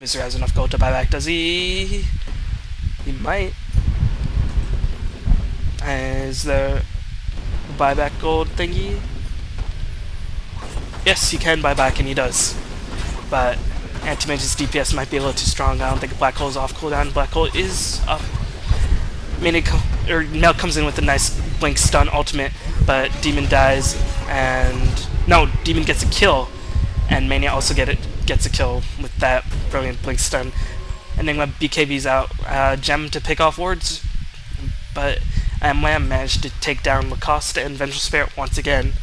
Misery has enough gold to buy back, does he? He might. Is there a buyback gold thingy? Yes, he can buy back, and he does. But Anti-Mage's DPS might be a little too strong. I don't think Black Hole's off cooldown. Black Hole is up. Mel comes in with a nice Blink stun ultimate, but Demon dies, and no, Demon gets a kill, and Mania also gets a kill with that brilliant Blink stun. Enigma BKB's out, Gem to pick off wards, but MYM managed to take down Lacoste and Vengeful Spirit once again,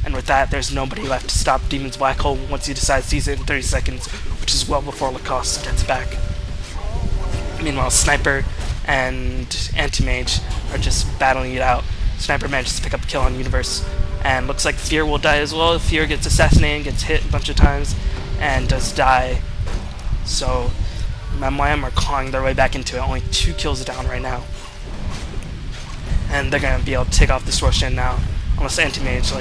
and with that, there's nobody left to stop Demon's Black Hole once he decides to use it in 30 seconds, which is well before Lacoste gets back. Meanwhile, Sniper and Anti-Mage are just battling it out. Sniper manages to pick up a kill on Universe, and looks like Fear will die as well. Fear gets assassinated, gets hit a bunch of times, and does die. So, MYM are clawing their way back into it, only 2 kills down right now. And they're going to be able to take off Distortion now, unless Anti-Mage,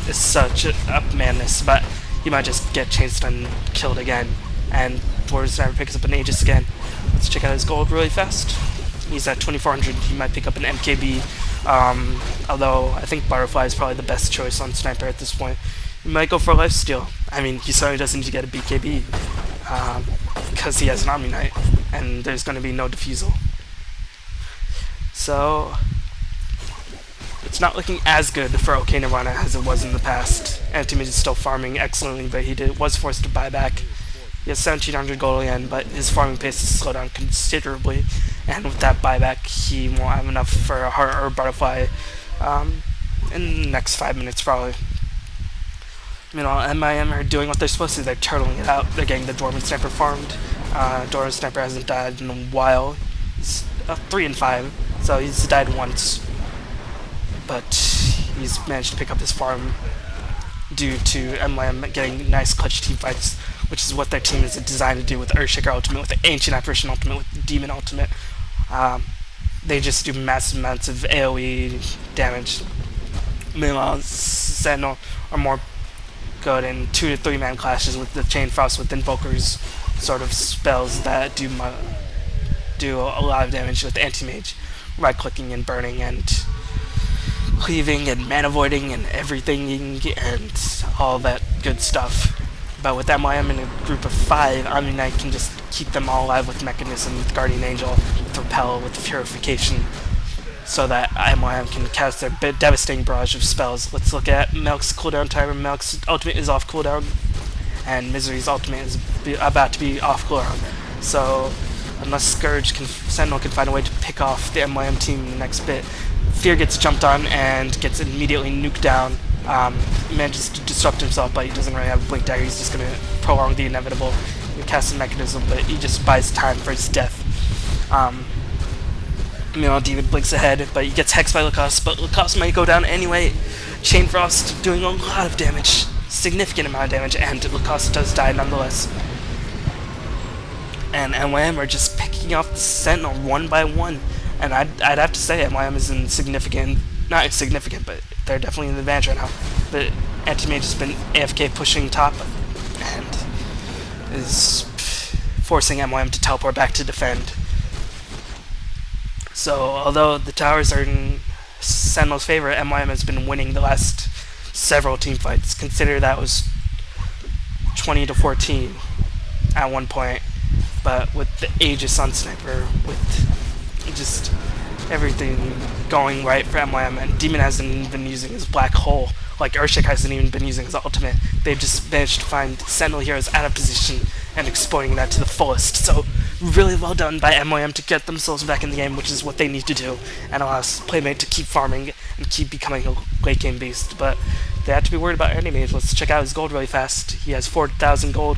is such up madness, but he might just get chain stun killed again. And Florida Sniper picks up an Aegis again. Let's check out his gold really fast. He's at 2400. He might pick up an MKB, although I think Butterfly is probably the best choice on Sniper at this point. He might go for a lifesteal. I mean, he certainly doesn't need to get a BKB, because he has an Omni Knight, and there's going to be no defusal. So, it's not looking as good for OK.Nirvana as it was in the past. Anti-Mage is still farming excellently, but he was forced to buy back. He has 1700 gold again, but his farming pace has slowed down considerably, and with that buyback, he won't have enough for a Heart or Butterfly in the next 5 minutes, probably. MYM are doing what they're supposed to. They're turtling it out. They're getting the Dormant Sniper farmed. Dormant Sniper hasn't died in a while. He's 3 and 5, so he's died once, but he's managed to pick up his farm due to MYM getting nice clutch team fights, which is what their team is designed to do with the Earthshaker ultimate, with the Ancient Apparition ultimate, with the Demon ultimate. They just do massive amounts of AoE damage. Meanwhile, Sentinel are more good in 2 to 3 man clashes with the Chain Frost with Invoker's sort of spells that do a lot of damage with Anti-Mage, right-clicking and burning and cleaving and mana voiding and everything and all that good stuff. But with MYM in a group of 5, Omni Knight can just keep them all alive with Mechanism, with Guardian Angel, with Repel, with Purification, so that MYM can cast their devastating barrage of spells. Let's look at Melk's cooldown timer. Melk's ultimate is off cooldown, and Misery's ultimate is about to be off cooldown. So, unless Sentinel can find a way to pick off the MYM team in the next bit, Fear gets jumped on and gets immediately nuked down. He manages to disrupt himself, but he doesn't really have a Blink Dagger. He's just going to prolong the inevitable. He casts a Mechanism, but he just buys time for his death. Demon blinks ahead, but he gets hexed by Lacoste, but Lacoste might go down anyway. Chain Frost doing a lot of damage, significant amount of damage, and Lacoste does die nonetheless. And MYM are just picking off the Sentinel one by one. And I'd have to say MYM is not insignificant, but they're definitely in the advantage right now. But Anti-Mage has been AFK pushing top and is forcing MYM to teleport back to defend. So, although the towers are in Sentinel's favor, MYM has been winning the last several team fights. Consider that was 20 to 14 at one point, but with the Aegis on Sniper, with just everything going right for MYM, and Demon hasn't even been using his Black Hole, like Earthshaker hasn't even been using his ultimate. They've just managed to find Sentinel heroes out of position and exploiting that to the fullest. So really well done by MYM to get themselves back in the game, which is what they need to do, and allows Playmate to keep farming and keep becoming a late game beast. But they have to be worried about Anti-Mage. Let's check out his gold really fast. He has 4,000 gold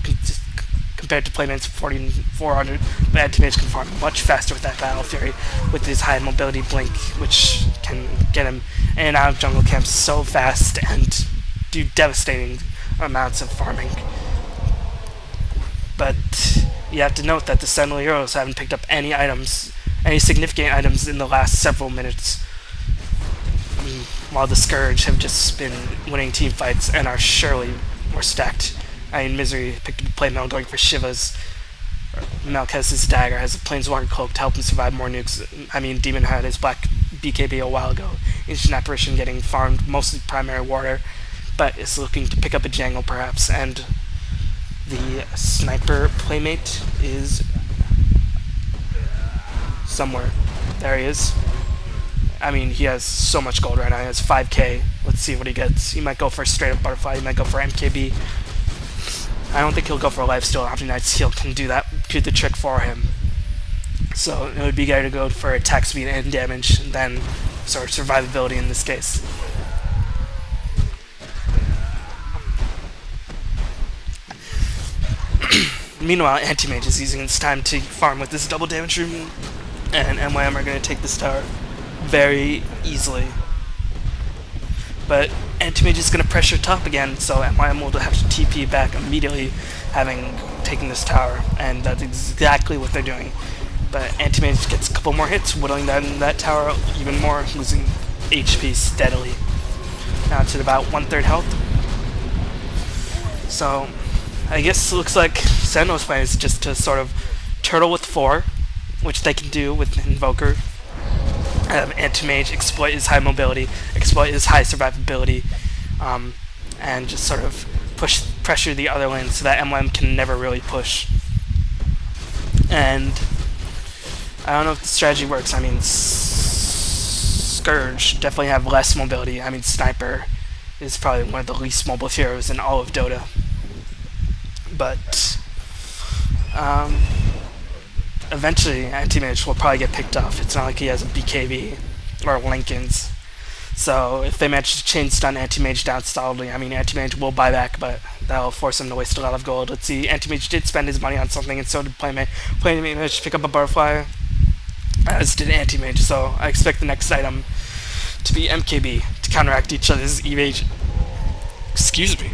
compared to Playmate's 4,400, but Anti-Mage can farm much faster with that Battle Fury, with his high mobility Blink, which can get him in and out of jungle camps so fast and do devastating amounts of farming. But you have to note that the Sentinel heroes haven't picked up any significant items in the last several minutes, while the Scourge have just been winning team fights and are surely more stacked. I mean, Misery picked up a play mail going for Shivas. Milk has his dagger, has a planeswalker cloak to help him survive more nukes. I mean, Demon had his black BKB a while ago. Ancient Apparition getting farmed, mostly primary water, but is looking to pick up a jangle perhaps, and the sniper playmate is somewhere. There he is. I mean, he has so much gold right now. He has 5k. Let's see what he gets. He might go for a straight up butterfly. He might go for MKB. I don't think he'll go for a lifesteal. Omni-Knight's heal can do the trick for him. So it would be better to go for attack speed and damage than sort of survivability in this case. Meanwhile, Anti-Mage is using his time to farm with this double damage room, and MYM are going to take this tower very easily. But Anti-Mage is going to pressure top again, so MYM will have to TP back immediately, having taken this tower, and that's exactly what they're doing. But Anti-Mage gets a couple more hits, whittling down that tower even more, losing HP steadily. Now it's at about 1/3 health. So I guess it looks like Sentinel's plan is just to sort of turtle with 4, which they can do with Invoker. Anti-Mage exploit his high mobility, exploit his high survivability, and just sort of pressure the other lane so that MYM can never really push. And I don't know if the strategy works. I mean, Scourge definitely have less mobility. I mean, Sniper is probably one of the least mobile heroes in all of Dota. But eventually Anti-Mage will probably get picked off. It's not like he has a BKB or Lincolns. So if they manage to chain stun Anti-Mage down solidly, I mean, Anti-Mage will buy back, but that'll force him to waste a lot of gold. Let's see, Anti-Mage did spend his money on something, and so did Playmate. Playmate managed to pick up a butterfly, as did Anti-Mage, so I expect the next item to be MKB to counteract each other's evasion. Excuse me.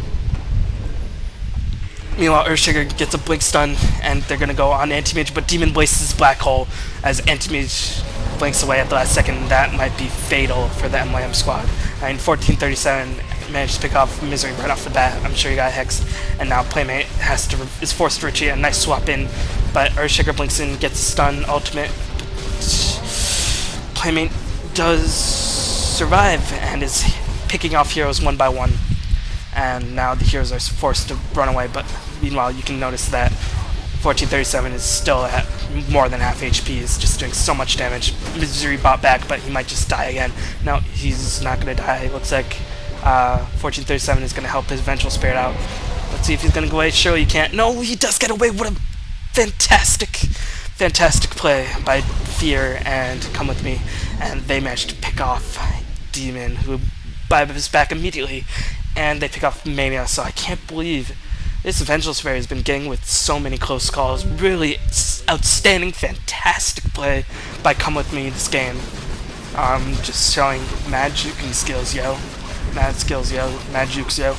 Meanwhile, Earthshaker gets a blink stun, and they're going to go on Anti-Mage, but Demon wastes his black hole as Anti-Mage blinks away at the last second. That might be fatal for the MYM squad. I mean, 1437 managed to pick off Misery right off the bat. I'm sure he got hexed, and now Playmate is forced to retreat. A nice swap in, but Earthshaker blinks in, gets a stun, ultimate. Playmate does survive and is picking off heroes one by one. And now the heroes are forced to run away, but meanwhile you can notice that 1437 is still at more than half HP, is just doing so much damage. Misery bought back, but he might just die again. No, he's not going to die. It looks like 1437 is going to help his Vengeful Spirit out. Let's see if he's going to go away. Surely he can't. No, he does get away. What a fantastic play by Fear and Come With Me. And they managed to pick off Demon, who buys back immediately. And they pick off Mania, so I can't believe this Vengeful Spirit has been getting with so many close calls. Really outstanding, fantastic play by Come With Me this game. Just showing mad juking skills, yo. Mad skills, yo. Mad jukes, yo.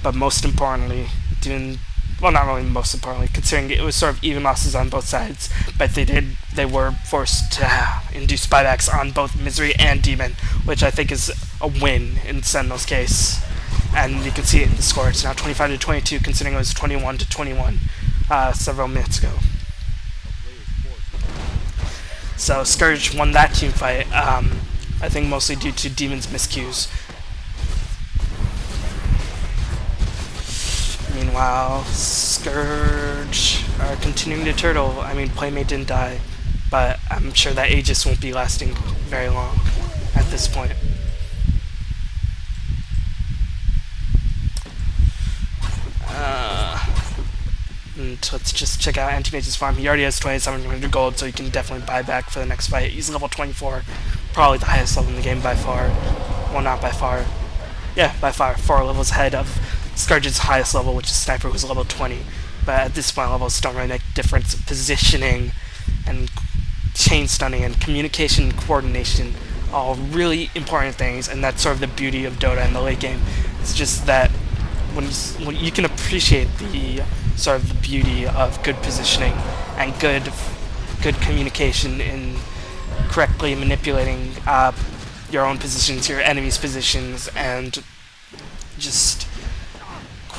But most importantly, well, not really most importantly, considering it was sort of even losses on both sides, but they were forced to induce buybacks on both Misery and Demon, which I think is a win in Sentinel's case. And you can see it in the score. It's now 25-22, considering it was 21-21 several minutes ago. So Scourge won that team fight, I think mostly due to Demon's miscues. Meanwhile, Scourge are continuing to turtle. I mean, Playmate didn't die, but I'm sure that Aegis won't be lasting very long at this point. And let's just check out Anti-Mage's farm. He already has 2,700 gold, so he can definitely buy back for the next fight. He's level 24, probably the highest level in the game by far. Well, not by far. Yeah, by far. 4 levels ahead of Scourge's highest level, which is Sniper, who's level 20. But at this point, levels don't really make a difference. Positioning and chain stunning and communication and coordination, all really important things, and that's sort of the beauty of Dota in the late game. It's just that when you can appreciate the sort of the beauty of good positioning and good communication in correctly manipulating your own positions, your enemy's positions, and just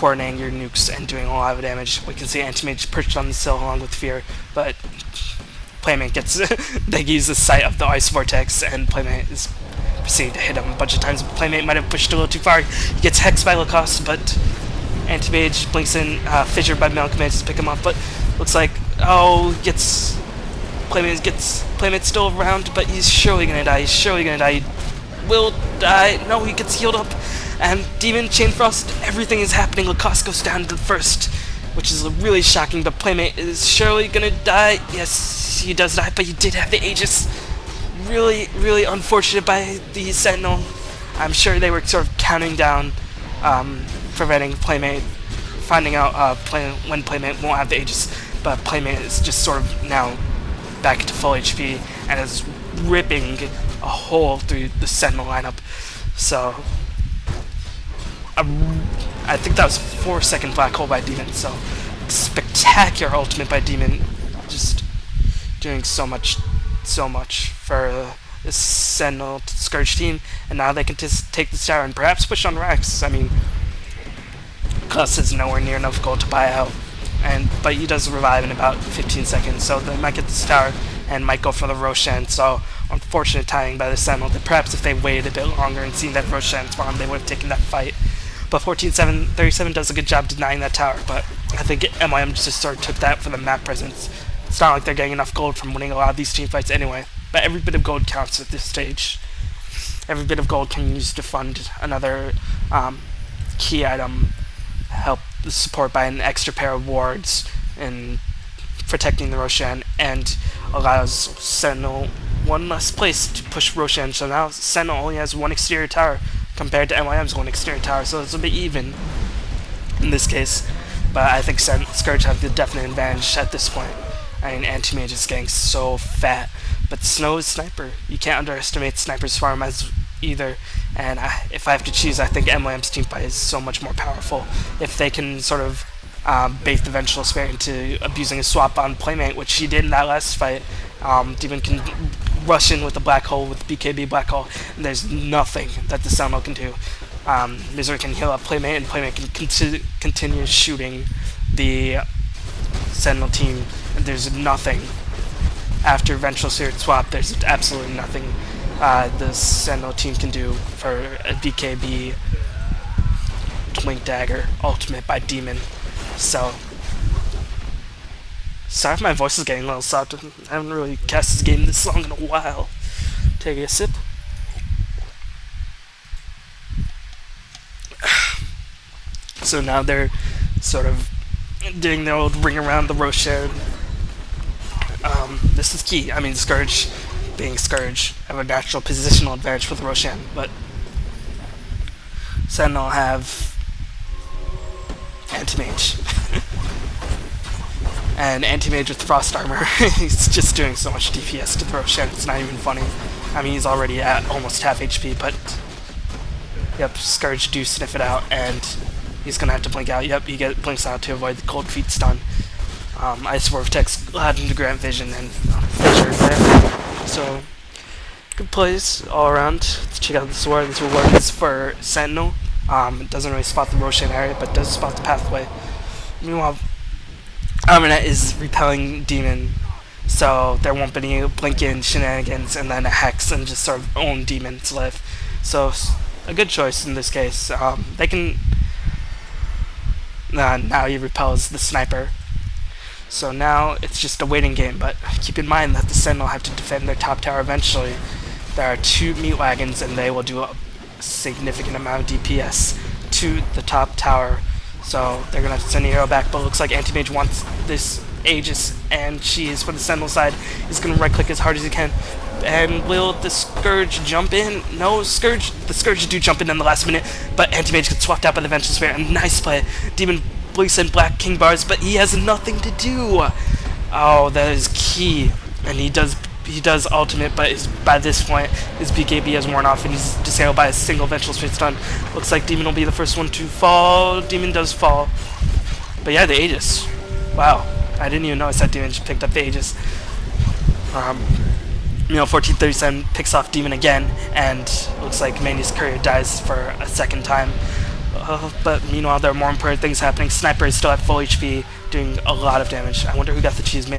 coordinating your nukes and doing a lot of damage. We can see Anti-Mage perched on the sill along with Fear, but Playmate gets they use the sight of the Ice Vortex, and Playmate is proceeding to hit him a bunch of times. Playmate might have pushed a little too far. He gets hexed by Lacoste, but Anti-Mage blinks in, fissured by Malcolm manages to pick him up, but looks like, Playmate's still around, but he's surely gonna die. He will die. No, he gets healed up. And Demon, Chain Frost, everything is happening. Lacoste goes down to the first, which is really shocking, but Playmate is surely gonna die. Yes, he does die, but he did have the Aegis. Really, really unfortunate by the Sentinel. I'm sure they were sort of counting down, preventing Playmate, finding out when Playmate won't have the Aegis, but Playmate is just sort of now back to full HP and is ripping a hole through the Sentinel lineup. So I think that was a 4-second black hole by Demon, so spectacular ultimate by Demon, just doing so much for this Sentinel Scourge team, and now they can just take this tower and perhaps push on Rex. I mean, Gus is nowhere near enough gold to buy out, but he does revive in about 15 seconds, so they might get this tower and might go for the Roshan. So unfortunate timing by the Sentinel. That perhaps if they waited a bit longer and seen that Roshan spawn, they would have taken that fight. But 14-7-37 does a good job denying that tower, but I think MYM just sort of took that for the map presence. It's not like they're getting enough gold from winning a lot of these team fights anyway, but every bit of gold counts at this stage. Every bit of gold can be used to fund another key item, help the support by an extra pair of wards in protecting the Roshan, and allows Sentinel one less place to push Roshan. So now Sentinel only has one exterior tower compared to MYM's one exterior tower, so it's a bit even in this case. But I think Scourge have the definite advantage at this point. I mean, Anti-Mage is getting so fat, but Snow is Sniper. You can't underestimate Sniper's farm as either, and if I have to choose, I think MYM's team fight is so much more powerful. If they can sort of bait the Vengeful Spirit into abusing a swap on Playmate, which she did in that last fight, Demon can rush in with the Black Hole, with BKB Black Hole, and there's nothing that the Sentinel can do. Misery can heal up Playmate, and Playmate can continue shooting the Sentinel team, and there's nothing. After Vengeful Spirit swap, there's absolutely nothing the Sentinel team can do for a BKB Twink Dagger ultimate by Demon. So, sorry if my voice is getting a little soft. I haven't really cast this game this long in a while. Take a sip. So now they're sort of doing their old ring around the Roshan. This is key. I mean, Scourge, being Scourge, have a natural positional advantage for the Roshan, but Sentinel have Anti-Mage. And Anti-Mage with Frost Armor, he's just doing so much DPS to the Roshan, it's not even funny. I mean, he's already at almost half HP, but yep, Scourge do sniff it out, and he's gonna have to blink out. Yep, he blinks out to avoid the cold feet stun. Ice Vortex allowed him to grant vision and fissure there. So, good plays all around. Let's check out this war. This reward is for Sentinel. It doesn't really spot the Roshan area, but does spot the pathway. Meanwhile, Armanet is repelling Demon, so there won't be any blink-in shenanigans and then a Hex and just sort of own Demon to live. So, a good choice in this case. They can... now he repels the Sniper. So now it's just a waiting game, but keep in mind that the Sentinel have to defend their top tower eventually. There are 2 meat wagons, and they will do a significant amount of DPS to the top tower. So they're going to send a hero back, but it looks like Anti-Mage wants this Aegis, and she is for the Sentinel side. He's going to right-click as hard as he can. And will the Scourge jump in? No, the Scourge do jump in the last minute, but Anti-Mage gets swapped out by the Vengeful Spirit, and nice play. Demon blinks in Black King bars, but he has nothing to do. Oh, that is key. And he does ultimate, but by this point, his BKB has worn off, and he's disabled by a single Vengeful Spirit stun. Looks like Demon will be the first one to fall. Demon does fall. But yeah, the Aegis. Wow. I didn't even notice that Demon just picked up the Aegis. 1437 picks off Demon again, and looks like Mania's Courier dies for a second time. But meanwhile, there are more important things happening. Sniper is still at full HP, doing a lot of damage. I wonder who got the cheese man.